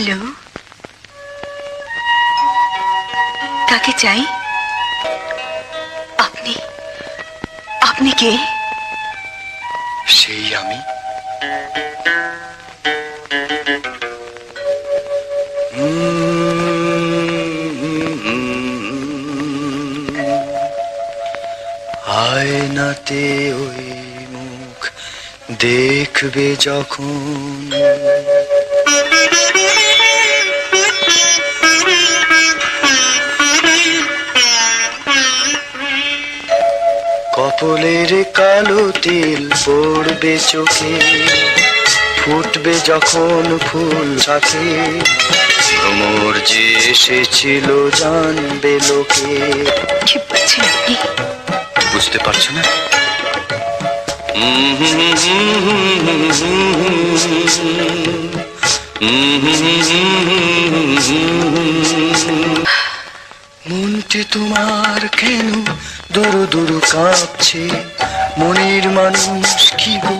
Hello, কাকে চাই? আপনি আপনি কে? সেই আমি। আয়নাতে ওই মুখ দেখবে যখন, কপলের কালো তিল পড়বে চোখে, ফুটবে যখন ফুল শাখে, ভ্রমর যে এসেছিল জানবে লোকে। ঠিক পাচ্ছেন আপনি? বুঝতে পারছো না? মনটি তোমার কেন দুরু দুরু কাঁপছে, মনের মানুষ কি গো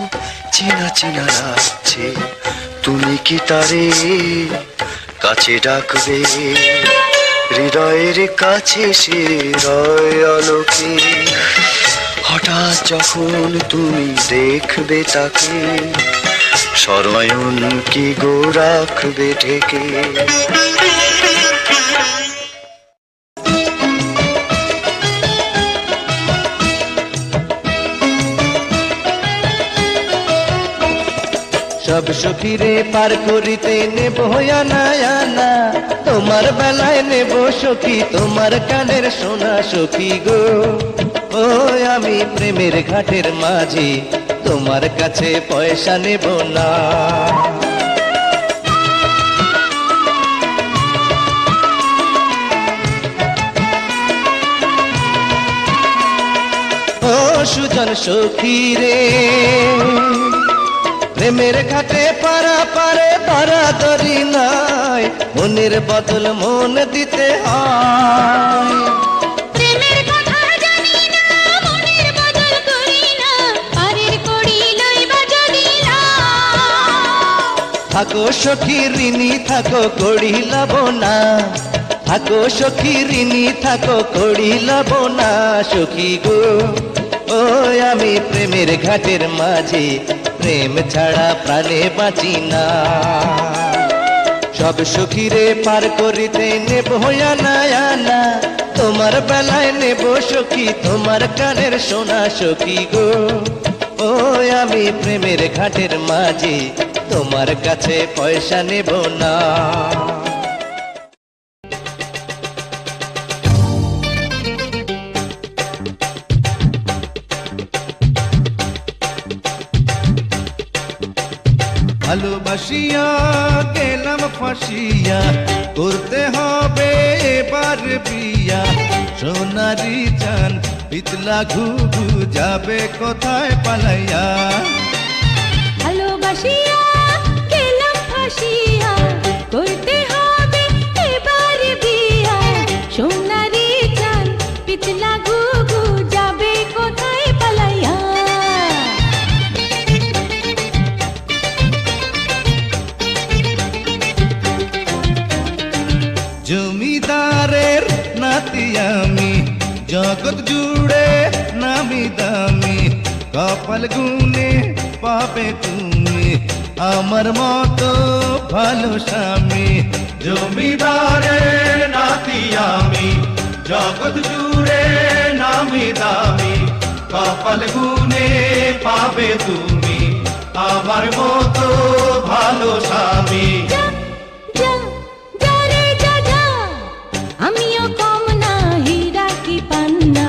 চেনা চেনা লাগছে, তুমি কি তারে কাছে ডাকবে, হৃদয়ের কাছে সে রয় আলোকে, হঠাৎ যখন তুমি দেখবে তাকে, স্মরণয়ন কি গো রাখবে ঢেকে। সব সখীরে পার করিতে নেব আনা আনা, তোমার বেলায় নেব সখী তোমার কানের সোনা সখী গো। ও আমি প্রেমের ঘাটের মাঝি, তোমার কাছে পয়সা নেব না। ও সুজন সখী রে, প্রেমের ঘাটে পারা পারে ধরা ধরি নাই, মনের বদল মন দিতে হয়। প্রেমের কথা জানি না, মনের বদল করি না, পারের করি লইবা যদি না। থাকো সখী ঋণী থাকো করি লব না, থাকো সখী ঋণী থাকো করি লব না সখী গো। ও আমি প্রেমের ঘাটের মাঝে, প্রেম ছাড়া প্রাণে বাঁচি না। সব সখীরে পার করিতে নেব আনা আনা, তোমার বেলায় নেব সখী তোমার কানের সোনা সখী গো। ও আমি প্রেমের ঘাটের মাঝে, তোমার কাছে পয়সা নেব না। ভালোবাসিয়া গেলাম ফাঁসিয়া, করতে হবে এবার বিয়া, সোনারি চান পিতলা ঘুঘু যাবে কোথায় পালাইয়া। ভালোবাসিয়া গেলাম ফাঁসিয়া, করতে হবে এবার বিয়া, সোনারি চান পিতলা ঘুঘু যাবে কোথায় পালাইয়া। জমিদারের নাতি আমি, জগৎ জুড়ে নামি দামি, কপাল গুনে পাবে তুমি আমার মতো ভালো স্বামী। জমিদারের নাতি আমি, জগৎ জুড়ে নামি দামি, কপাল গুনে পাবে তুমি আমার মতো ভালো স্বামী। আমিও কম না হীরা কি পান্না,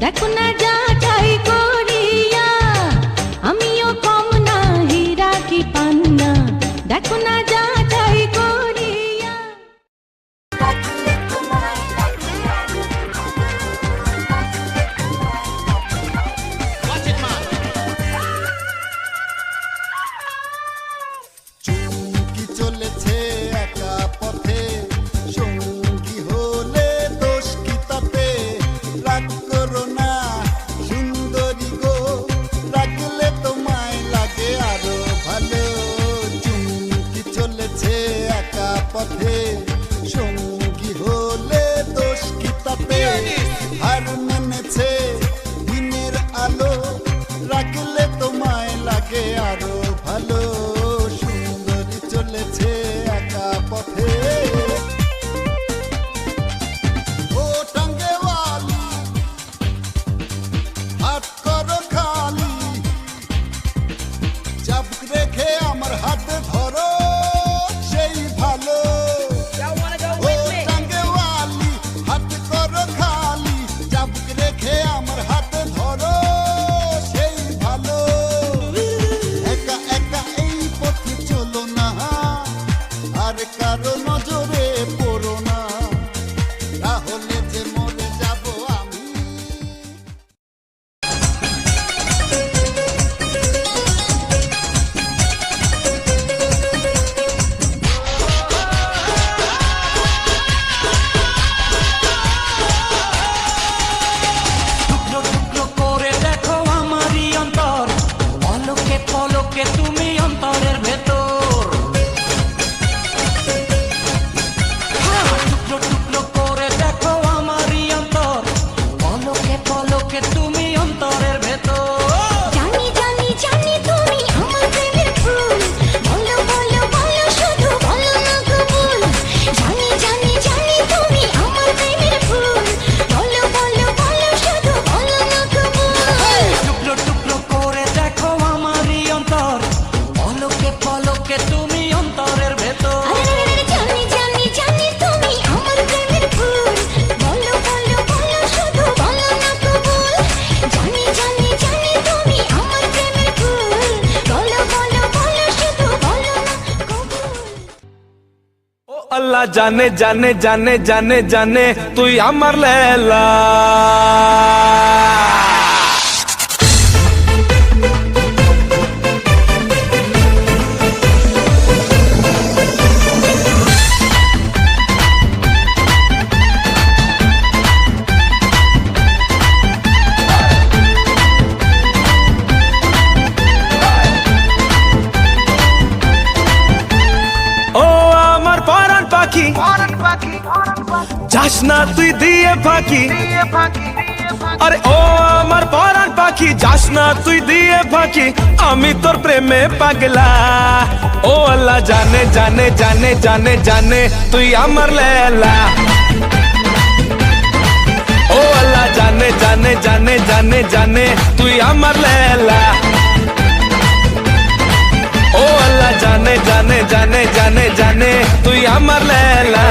দেখো না যাচাই করিয়া। আমিও কম না হীরা কি পান্না, দেখো না যাচাই করিয়া। থেকে আরো ভালো সুন্দরী চলেছে একা পথে ও টাঙ্গেওয়ালি হাত করো খালি চাবুক রেখে আমার হাতে ধরো সেই ভালো ও টাঙ্গেওয়ালি হাত করো খালি চাবুক রেখে আমার হাতে ধরো সেই ভালো একা একা এই পথে চলো না আর কারো নজরে পড়ো না তাহলে যে মরে যাব আমি টুকরো টুকরো করে দেখো আমারই অন্তর পলকে পলকে তুমি অন্তরের ভেতর টুকরো টুকরো করে দেখো আমারই অন্তর পলকে পলকে তুমি অন্তরের ভেতর জানি জানি জানি তুমি আমার প্রেমের ফুল বলো বলো বলো শুধু বলো না কবুল জানি জানি জানি তুমি আমার প্রেমের ফুল বলো বলো বলো শুধু বলো না কবুল টুকরো টুকরো করে দেখো আমারই অন্তর পলকে পলকে তুমি অন্তরের ভেতর আরে জানি জানি জানি তুমি আমার প্রেমের ফুল বলো বলো বলো শুধু বলো না কবুল জানি জানি জানি তুমি আমার প্রেমের ফুল বলো বলো বলো শুধু বলো না কবুল ও আল্লাহ জানে জানে জানে জানে জানে তুই আমার লেলা ও আমার পরাণ পাখি যাস না তুই দিয়ে ফাঁকি আরে ও আমার পরাণ পাখি যাস না তুই দিয়ে ফাঁকি আমি তোর প্রেমে পাগলা ও আল্লাহ জানে জানে জানে জানে জানে তুই আমার লেলা ও আল্লাহ জানে জানে জানে জানে জানে তুই আমার লেলা ও আল্লাহ জানে জানে জানে জানে জানে তুই আমার লেলা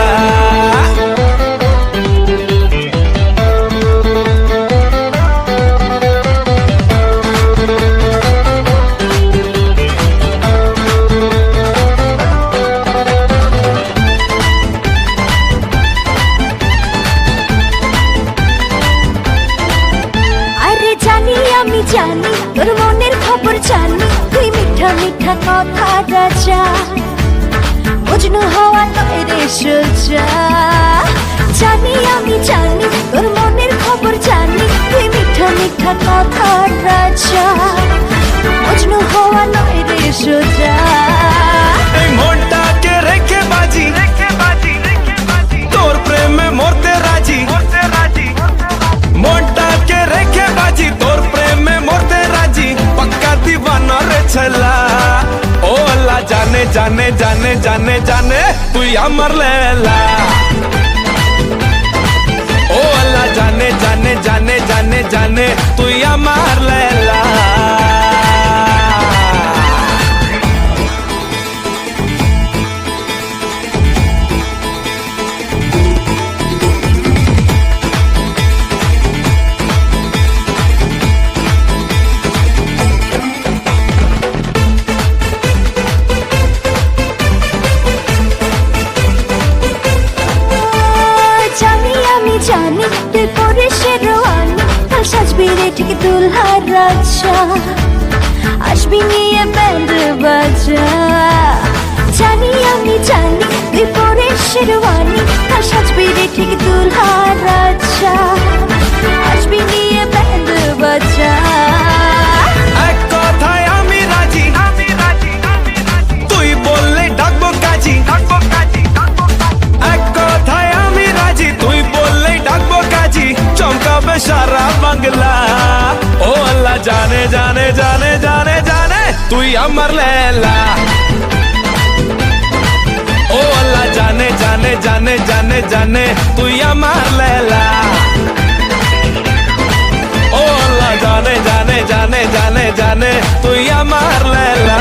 আরে জানি আমি জানি তোর মনের খবর জানি তুই মিঠা মিঠা কথা রাজা মজনু হওয়া নয় রে সোজা জানি আমি জানি তোর মনের খবর জানি তুই মিঠা মিঠা কথা রাজা মজনু হওয়া নয় রে সোজা এই মনটাকে রেখে বাজি তোর প্রেমে মরতে রাজি মনটাকে রেখে বাজি তোর প্রেমে মরতে রাজি পক্কা দিবানা রে ছেলা ও আল্লাহ জানে জানে জানে জানে জানে তুই আমার লেলা ও আল্লাহ জানে জানে জানে জানে জানে তুই আমার লেলা জানি আমি জানি তুই পরে শেরওয়ানি কাল সাজবি রে ঠিক দুলহার রাজা আসবি নিয়ে ব্যান্ড বাজা জানি আমি জানি তুই পরে শেরওয়ানি কাল সাজবি রে ঠিক দুলহার রাজা আসবি নিয়ে ব্যান্ড বাজা এক কথায় আমি রাজি তুই বললে ডাকবো কাজী এক কথায় আমি রাজি তুই বললে ডাকবো কাজী চমকাবে সারা বাংলা ও আল্লাহ জানে জানে জানে জানে জানে তুই আমার লেলা ও আল্লাহ জানে জানে জানে জানে জানে তুই আমার লেলা ও আল্লাহ জানে জানে জানে জানে জানে তুই আমার লেলা